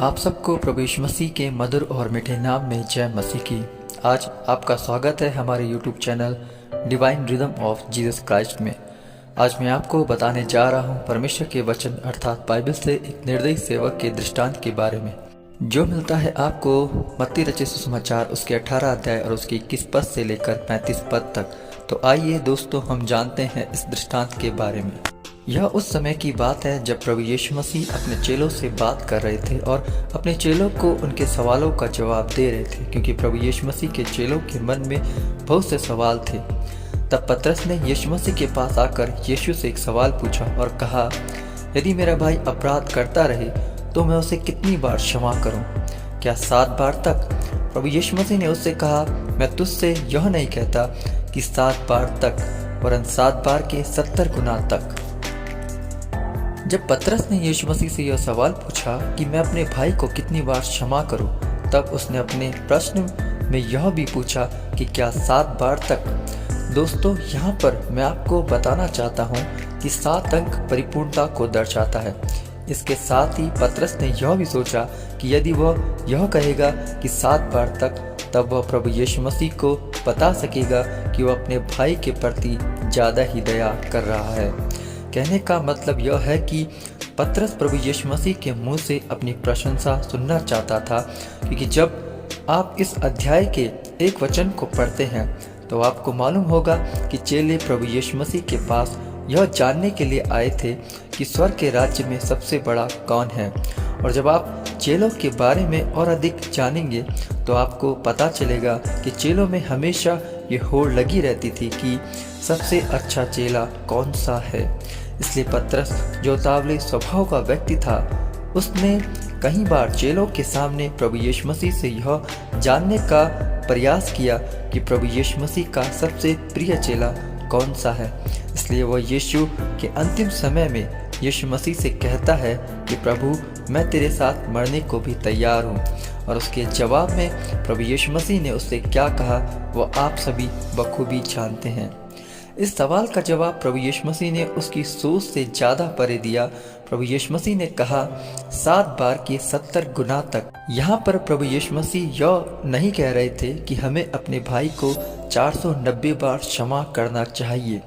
आप सबको प्रभु यीशु मसीह के मधुर और मीठे नाम में जय मसीह की। आज आपका स्वागत है हमारे YouTube channel divine rhythm of Jesus Christ में। आज मैं आपको बताने जा रहा हूँ परमेश्वर के वचन अर्थात बाइबल से एक निर्दयी सेवक के दृष्टांत के बारे में, जो मिलता है आपको मत्ती रचित सुसमाचार उसके 18 अध्याय और उसके 21 पद से लेकर 35 पद तक। तो आइए दोस्तों, हम जानते हैं इस दृष्टांत के बारे में। यह उस समय की बात है जब प्रभु यीशु मसीह अपने चेलों से बात कर रहे थे और अपने चेलों को उनके सवालों का जवाब दे रहे थे, क्योंकि प्रभु यीशु मसीह के चेलों के मन में बहुत से सवाल थे। तब पतरस ने यीशु मसीह के पास आकर यीशु से एक सवाल पूछा और कहा, यदि मेरा भाई अपराध करता रहे तो मैं उसे कितनी बार क्षमा करूं? क्या 7 बार तक? प्रभु यीशु मसीह ने उससे कहा, मैं तुझसे यह नहीं कहता कि 7 बार तक, वरन 7 बार के 70 गुना तक। जब पतरस ने यीशु मसीह से यह सवाल पूछा कि मैं अपने भाई को कितनी बार क्षमा करूं, तब उसने अपने प्रश्न में यह भी पूछा कि क्या 7 बार तक? दोस्तों, यहाँ पर मैं आपको बताना चाहता हूँ कि 7 अंक परिपूर्णता को दर्शाता है। इसके साथ ही पतरस ने यह भी सोचा कि यदि वह यह कहेगा कि 7 बार तक, तब वह प्रभु यीशु मसीह को बता सकेगा कि वह अपने भाई के प्रति ज़्यादा ही दया कर रहा है। कहने का मतलब यह है कि पतरस प्रभु यीशु मसीह के मुंह से अपनी प्रशंसा सुनना चाहता था, क्योंकि जब आप इस अध्याय के एक वचन को पढ़ते हैं तो आपको मालूम होगा कि चेले प्रभु यीशु मसीह के पास यह जानने के लिए आए थे कि स्वर्ग के राज्य में सबसे बड़ा कौन है। और जब आप चेलों के बारे में और अधिक जानेंगे तो आपको पता चलेगा कि चेलों में हमेशा ये होड़ लगी रहती थी कि सबसे अच्छा चेला कौन सा है। इसलिए पतरस, जो तावले स्वभाव का व्यक्ति था, उसने कई बार चेलों के सामने प्रभु यीशु मसीह से यह जानने का प्रयास किया कि प्रभु यीशु मसीह का सबसे प्रिय चेला कौन सा है। इसलिए वह यीशु के अंतिम समय में यीशु मसीह से कहता है कि प्रभु, मैं तेरे साथ मरने को भी तैयार हूँ। और उसके जवाब में प्रभु यीशु मसीह ने उससे क्या कहा वह आप सभी बखूबी जानते हैं। इस सवाल का जवाब प्रभु यीशु मसीह ने उसकी सोच से ज़्यादा परे दिया। प्रभु यीशु मसीह ने कहा 7 बार के 70 गुना तक। यहाँ पर प्रभु यीशु मसीह यह नहीं कह रहे थे कि हमें अपने भाई को 490 बार क्षमा करना चाहिए,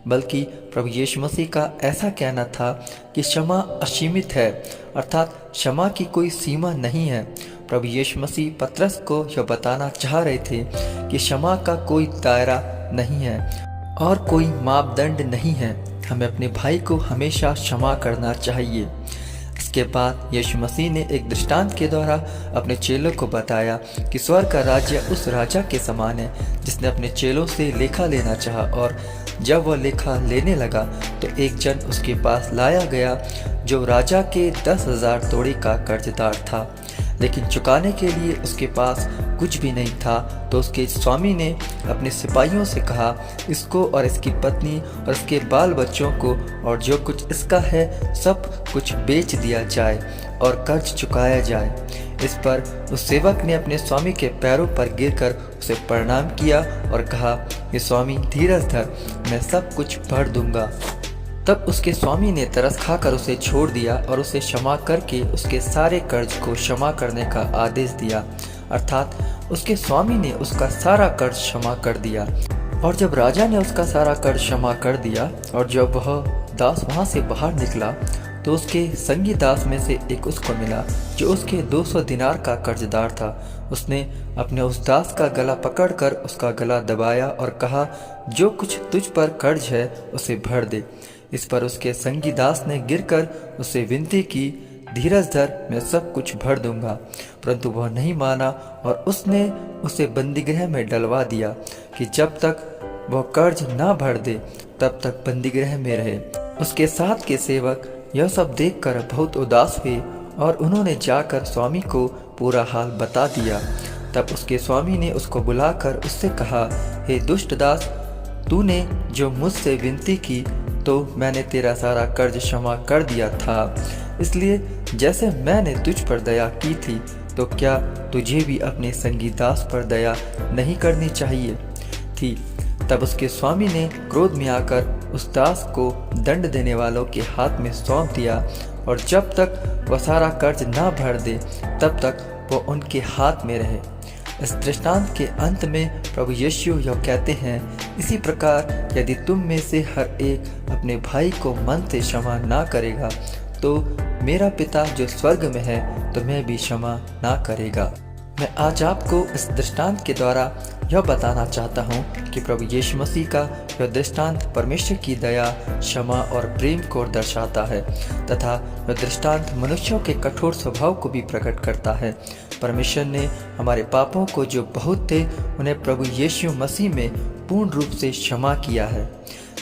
बल्कि प्रभु यीशु मसीह का ऐसा कहना था कि क्षमा असीमित है, अर्थात क्षमा की कोई सीमा नहीं है। प्रभु यीशु मसीह पतरस को यह बताना चाह रहे थे कि क्षमा का कोई दायरा नहीं है और कोई मापदंड नहीं है। हमें अपने भाई को हमेशा क्षमा करना चाहिए। इसके बाद यीशु मसीह ने एक दृष्टांत के द्वारा अपने चेलों को बताया कि स्वर्ग का राज्य उस राजा के समान है जिसने अपने चेलों से लेखा लेना चाहा। और जब वह लेखा लेने लगा तो एक जन उसके पास लाया गया जो राजा के 10,000 तोड़े का कर्जदार था, लेकिन चुकाने के लिए उसके पास कुछ भी नहीं था। तो उसके स्वामी ने अपने सिपाहियों से कहा, इसको और इसकी पत्नी और इसके बाल बच्चों को और जो कुछ इसका है सब कुछ बेच दिया जाए और कर्ज चुकाया जाए। इस पर उस सेवक ने अपने स्वामी के पैरों पर गिरकर उसे प्रणाम किया और कहा, ये स्वामी धीरज धर, मैं सब कुछ भर दूंगा। तब उसके स्वामी ने तरस खाकर उसे छोड़ दिया और उसे क्षमा करके उसके सारे कर्ज को क्षमा करने का आदेश दिया। अर्थात उसके स्वामी ने उसका सारा कर्ज क्षमा कर दिया। और जब राजा ने उसका सारा कर्ज क्षमा कर दिया और जब वह दास वहां से बाहर निकला तो उसके संगी दास में से एक उसको मिला जो उसके 200 दिनार का कर्जदार था। उसने अपने उस दास का गला पकड़कर उसका गला दबाया और कहा, जो कुछ तुझ पर कर्ज है उसे भर दे। इस पर उसके संगी दास ने गिरकर उससे विनती की, धीरज धर, मैं सब कुछ भर दूंगा। परंतु वह नहीं माना और उसने उसे बंदीगृह में डलवा दिया कि जब तक वह कर्ज ना भर दे तब तक बंदीगृह में रहे। उसके साथ के सेवक यह सब देखकर बहुत उदास हुए और उन्होंने जाकर स्वामी को पूरा हाल बता दिया। तब उसके स्वामी ने उसको बुलाकर उससे कहा, हे दुष्ट दास, तूने जो मुझसे विनती की तो मैंने तेरा सारा कर्ज क्षमा कर दिया था। इसलिए जैसे मैंने तुझ पर दया की थी तो क्या तुझे भी अपने संगी दास पर दया नहीं करनी चाहिए थी? तब उसके स्वामी ने क्रोध में आकर उस दास को दंड देने वालों के हाथ में सौंप दिया और जब तक वह सारा कर्ज ना भर दे तब तक वह उनके हाथ में रहे। इस दृष्टांत के अंत में प्रभु यीशु यह कहते हैं, इसी प्रकार यदि तुम में से हर एक अपने भाई को मन से क्षमा ना करेगा तो मेरा पिता जो स्वर्ग में है तुम्हें भी क्षमा ना करेगा। मैं आज आपको इस दृष्टांत के द्वारा यह बताना चाहता हूँ कि प्रभु यीशु मसीह का यह दृष्टांत परमेश्वर की दया, क्षमा और प्रेम को दर्शाता है तथा यह दृष्टांत मनुष्यों के कठोर स्वभाव को भी प्रकट करता है। परमेश्वर ने हमारे पापों को जो बहुत थे उन्हें प्रभु यीशु मसीह में पूर्ण रूप से क्षमा किया है।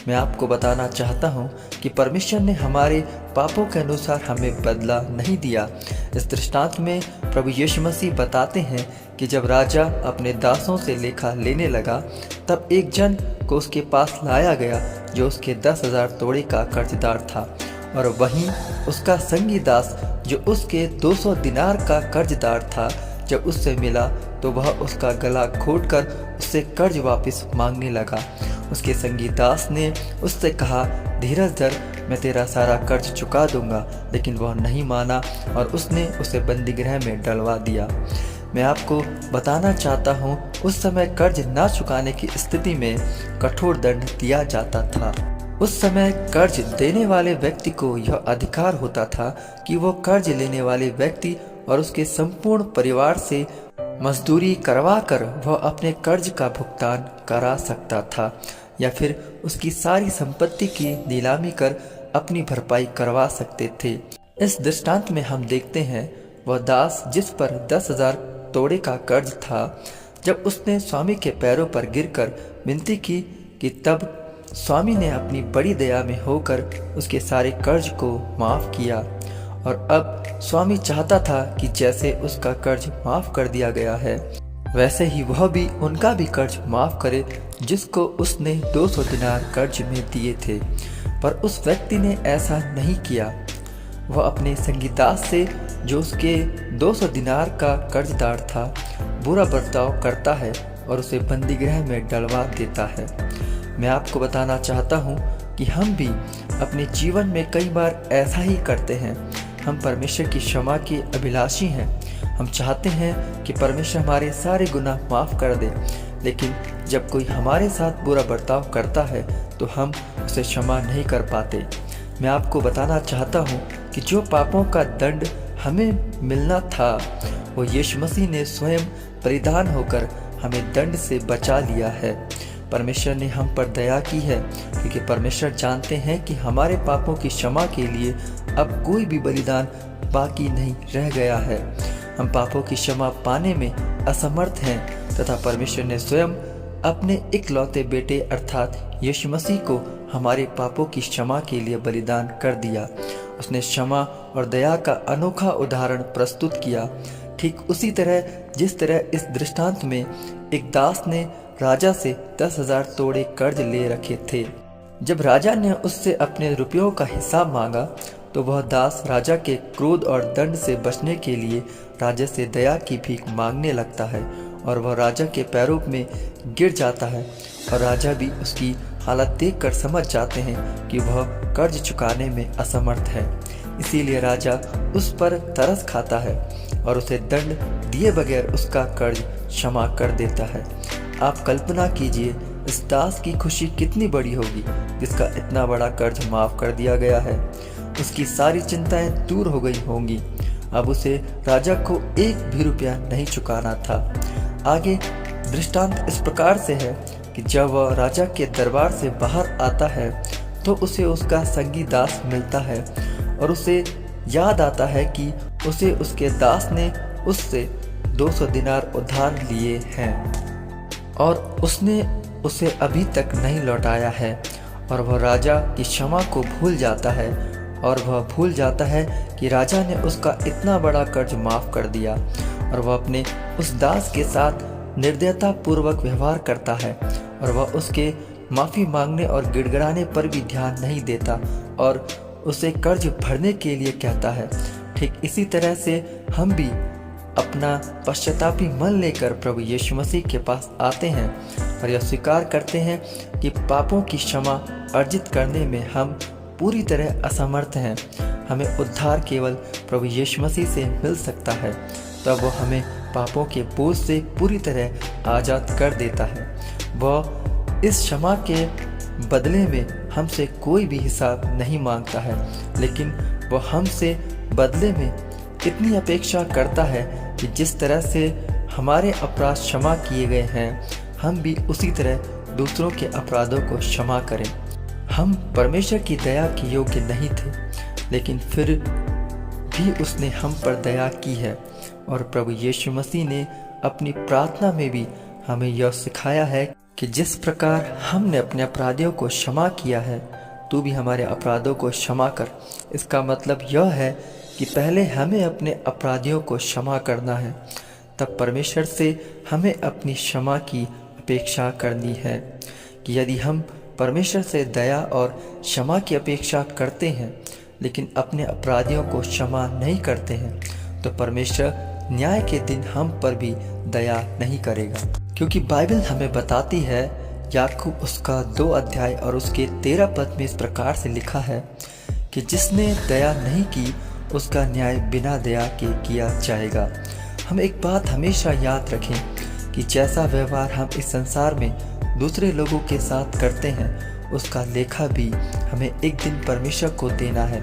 मैं आपको बताना चाहता हूँ कि परमेश्वर ने हमारे पापों के अनुसार हमें बदला नहीं दिया। इस दृष्टांत में प्रभु यीशु मसीह बताते हैं कि जब राजा अपने दासों से लेखा लेने लगा तब एक जन को उसके पास लाया गया जो उसके 10,000 तोड़े का कर्जदार था, और वहीं उसका संगी दास जो उसके 200 दिनार का कर्जदार था, जब उससे मिला तो वह उसका गला घोंटकर उससे कर्ज वापस मांगने लगा। उसके संगी दास ने उससे कहा, धीरज धर, मैं तेरा सारा कर्ज चुका दूंगा, लेकिन वह नहीं माना और उसने उसे बंदीगृह में डलवा दिया। मैं आपको बताना चाहता हूँ, उस समय कर्ज ना चुकाने की स्थिति में कठोर दंड दिया जाता था। उस समय कर्ज देने वाले व्यक्ति को यह अधिकार होता था कि वो कर्ज लेने वाले व्यक्ति और उसके संपूर्ण परिवार से मजदूरी करवा कर वह अपने कर्ज का भुगतान करा सकता था, या फिर उसकी सारी संपत्ति की नीलामी कर अपनी भरपाई करवा सकते थे। इस दृष्टांत में हम देखते हैं वह दास जिस पर 10,000 तोड़े का कर्ज था, जब उसने स्वामी के पैरों पर गिरकर विनती की कि तब स्वामी ने अपनी बड़ी दया में होकर उसके सारे कर्ज को माफ किया। और अब स्वामी चाहता था कि जैसे उसका कर्ज माफ कर दिया गया है वैसे ही वह भी उनका भी कर्ज माफ करे जिसको उसने 200 दिनार कर्ज में दिए थे। पर उस व्यक्ति ने ऐसा नहीं किया। वह अपने संगी दास से जो उसके 200 दिनार का कर्जदार था बुरा बर्ताव करता है और उसे बंदीगृह में डलवा देता है। मैं आपको बताना चाहता हूँ कि हम भी अपने जीवन में कई बार ऐसा ही करते हैं। हम परमेश्वर की क्षमा के अभिलाषी हैं। हम चाहते हैं कि परमेश्वर हमारे सारे गुनाह माफ़ कर दे, लेकिन जब कोई हमारे साथ बुरा बर्ताव करता है तो हम उसे क्षमा नहीं कर पाते। मैं आपको बताना चाहता हूँ कि जो पापों का दंड हमें मिलना था वो यीशु मसीह ने स्वयं परिधान होकर हमें दंड से बचा लिया है। परमेश्वर ने हम पर दया की है क्योंकि परमेश्वर जानते हैं कि हमारे पापों की क्षमा के लिए अब कोई भी बलिदान बाकी नहीं रह गया है। हम पापों की क्षमा पाने में असमर्थ हैं तथा परमेश्वर ने स्वयं अपने इकलौते बेटे अर्थात यीशु मसीह को हमारे पापों की क्षमा के लिए बलिदान कर दिया। उसने क्षमा और दया का अनोखा उदाहरण प्रस्तुत किया। ठीक उसी तरह जिस तरह इस दृष्टांत में एक दास ने राजा से 10,000 तोड़े कर्ज ले रखे थे। जब राजा ने उससे अपने रुपयों का हिसाब मांगा तो वह दास राजा के क्रोध और दंड से बचने के लिए राजा से दया की भीख मांगने लगता है और वह राजा के पैरों में गिर जाता है और राजा भी उसकी हालत देखकर समझ जाते हैं कि वह कर्ज चुकाने में असमर्थ है। इसीलिए राजा उस पर तरस खाता है और उसे दंड दिए बगैर उसका कर्ज क्षमा कर देता है। आप कल्पना कीजिए इस दास की खुशी कितनी बड़ी होगी जिसका इतना बड़ा कर्ज माफ कर दिया गया है। उसकी सारी चिंताएं दूर हो गई होंगी। अब उसे राजा को एक भी रुपया नहीं चुकाना था। आगे दृष्टांत इस प्रकार से है कि जब वह राजा के दरबार से बाहर आता है तो उसे उसका संगी दास मिलता है और उसे याद आता है कि उसे उसके दास ने उससे 200 दिनार उधार लिए हैं और उसने उसे अभी तक नहीं लौटाया है। और वह राजा की क्षमा को भूल जाता है और वह भूल जाता है कि राजा ने उसका इतना बड़ा कर्ज माफ़ कर दिया और वह अपने उस दास के साथ निर्दयता पूर्वक व्यवहार करता है और वह उसके माफ़ी मांगने और गिड़गिड़ाने पर भी ध्यान नहीं देता और उसे कर्ज भरने के लिए कहता है। ठीक इसी तरह से हम भी अपना पश्चातापी मन लेकर प्रभु यीशु मसीह के पास आते हैं और यह स्वीकार करते हैं कि पापों की क्षमा अर्जित करने में हम पूरी तरह असमर्थ हैं। हमें उद्धार केवल प्रभु यीशु मसीह से मिल सकता है। तब वो हमें पापों के बोझ से पूरी तरह आज़ाद कर देता है। वह इस क्षमा के बदले में हमसे कोई भी हिसाब नहीं मांगता है, लेकिन वह हमसे बदले में इतनी अपेक्षा करता है कि जिस तरह से हमारे अपराध क्षमा किए गए हैं, हम भी उसी तरह दूसरों के अपराधों को क्षमा करें। हम परमेश्वर की दया के योग्य नहीं थे, लेकिन फिर भी उसने हम पर दया की है। और प्रभु यीशु मसीह ने अपनी प्रार्थना में भी हमें यह सिखाया है कि जिस प्रकार हमने अपने अपराधियों को क्षमा किया है, तू भी हमारे अपराधों को क्षमा कर। इसका मतलब यह है कि पहले हमें अपने अपराधियों को क्षमा करना है, तब परमेश्वर से हमें अपनी क्षमा की अपेक्षा करनी है। कि यदि हम परमेश्वर से दया और क्षमा की अपेक्षा करते हैं, लेकिन अपने अपराधियों को क्षमा नहीं करते हैं, तो परमेश्वर न्याय के दिन हम पर भी दया नहीं करेगा। क्योंकि बाइबल हमें बताती है, याकूब उसका 2 अध्याय और उसके 13 पद में इस प्रकार से लिखा है कि जिसने दया नहीं की उसका न्याय बिना दया के किया जाएगा। हम एक बात हमेशा याद रखें कि जैसा व्यवहार हम इस संसार में दूसरे लोगों के साथ करते हैं, उसका लेखा भी हमें एक दिन परमेश्वर को देना है।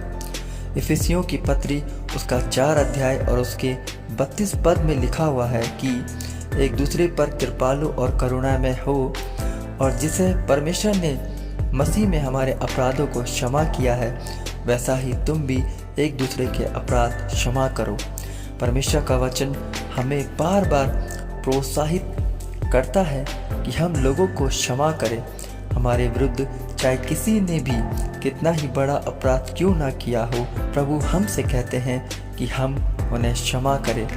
इफिसियों की पत्री उसका 4 अध्याय और उसके 32 पद में लिखा हुआ है कि एक दूसरे पर कृपालु और करुणामय हो, और जिसे परमेश्वर ने मसीह में हमारे अपराधों को क्षमा किया है, वैसा ही तुम भी एक दूसरे के अपराध क्षमा करो। परमेश्वर का वचन हमें बार बार प्रोत्साहित करता है कि हम लोगों को क्षमा करें। हमारे विरुद्ध चाहे किसी ने भी कितना ही बड़ा अपराध क्यों ना किया हो, प्रभु हमसे कहते हैं कि हम उन्हें क्षमा करें।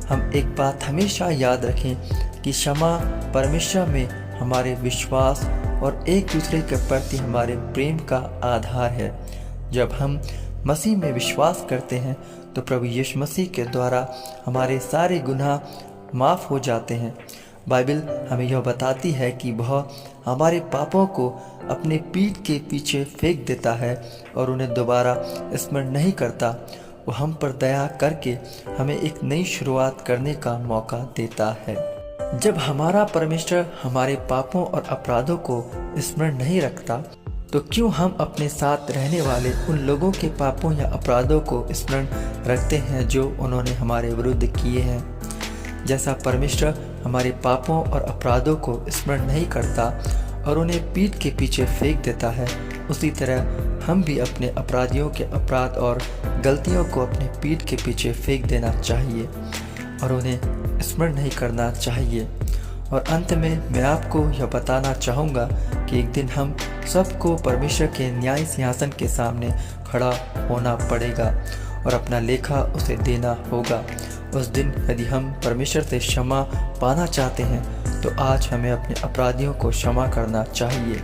हम एक बात हमेशा याद रखें कि क्षमा परमेश्वर में हमारे विश्वास और एक दूसरे के प्रति हमारे प्रेम का आधार है। जब हम मसीह में विश्वास करते हैं, तो प्रभु यीशु मसीह के द्वारा हमारे सारे गुनाह माफ़ हो जाते हैं। बाइबल हमें यह बताती है कि वह हमारे पापों को अपने पीठ के पीछे फेंक देता है और उन्हें दोबारा स्मरण नहीं करता। वो हम पर दया करके हमें एक नई शुरुआत करने का मौका देता है। जब हमारा परमेश्वर हमारे पापों और अपराधों को स्मरण नहीं रखता, तो क्यों हम अपने साथ रहने वाले उन लोगों के पापों या अपराधों को स्मरण रखते हैं जो उन्होंने हमारे विरुद्ध किए हैं। जैसा परमेश्वर हमारे पापों और अपराधों को स्मरण नहीं करता और उन्हें पीठ के पीछे फेंक देता है, उसी तरह हम भी अपने अपराधियों के अपराध और गलतियों को अपने पीठ के पीछे फेंक देना चाहिए और उन्हें स्मरण नहीं करना चाहिए। और अंत में मैं आपको यह बताना चाहूँगा कि एक दिन हम सबको परमेश्वर के न्याय सिंहासन के सामने खड़ा होना पड़ेगा और अपना लेखा उसे देना होगा। उस दिन यदि हम परमेश्वर से क्षमा पाना चाहते हैं, तो आज हमें अपने अपराधियों को क्षमा करना चाहिए।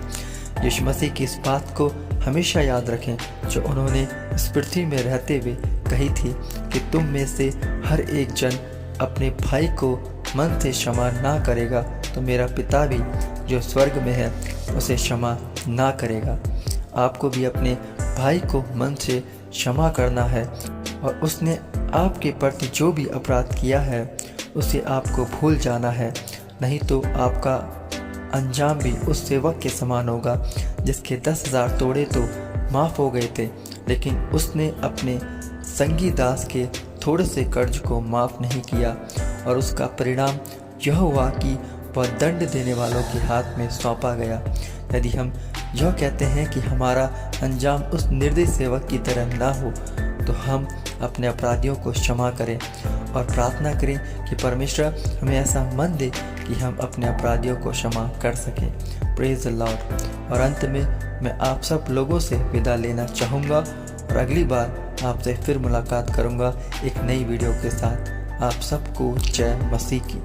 यीशु मसीह की इस बात को हमेशा याद रखें जो उन्होंने इस पृथ्वी में रहते हुए कही थी कि तुम में से हर एक जन अपने भाई को मन से क्षमा ना करेगा, तो मेरा पिता भी जो स्वर्ग में है उसे क्षमा ना करेगा। आपको भी अपने भाई को मन से क्षमा करना है और उसने आपके प्रति जो भी अपराध किया है उसे आपको भूल जाना है, नहीं तो आपका अंजाम भी उस सेवक के समान होगा जिसके 10,000 तोड़े तो माफ़ हो गए थे, लेकिन उसने अपने संगी दास के थोड़े से कर्ज को माफ़ नहीं किया और उसका परिणाम यह हुआ कि वह दंड देने वालों के हाथ में सौंपा गया। यदि हम यह कहते हैं कि हमारा अंजाम उस निर्दयी सेवक की तरह ना हो, तो हम अपने अपराधियों को क्षमा करें और प्रार्थना करें कि परमेश्वर हमें ऐसा मन दे कि हम अपने अपराधियों को क्षमा कर सकें। Praise the Lord. और अंत में मैं आप सब लोगों से विदा लेना चाहूँगा और अगली बार आपसे फिर मुलाकात करूँगा एक नई वीडियो के साथ। आप सबको जय मसीह की।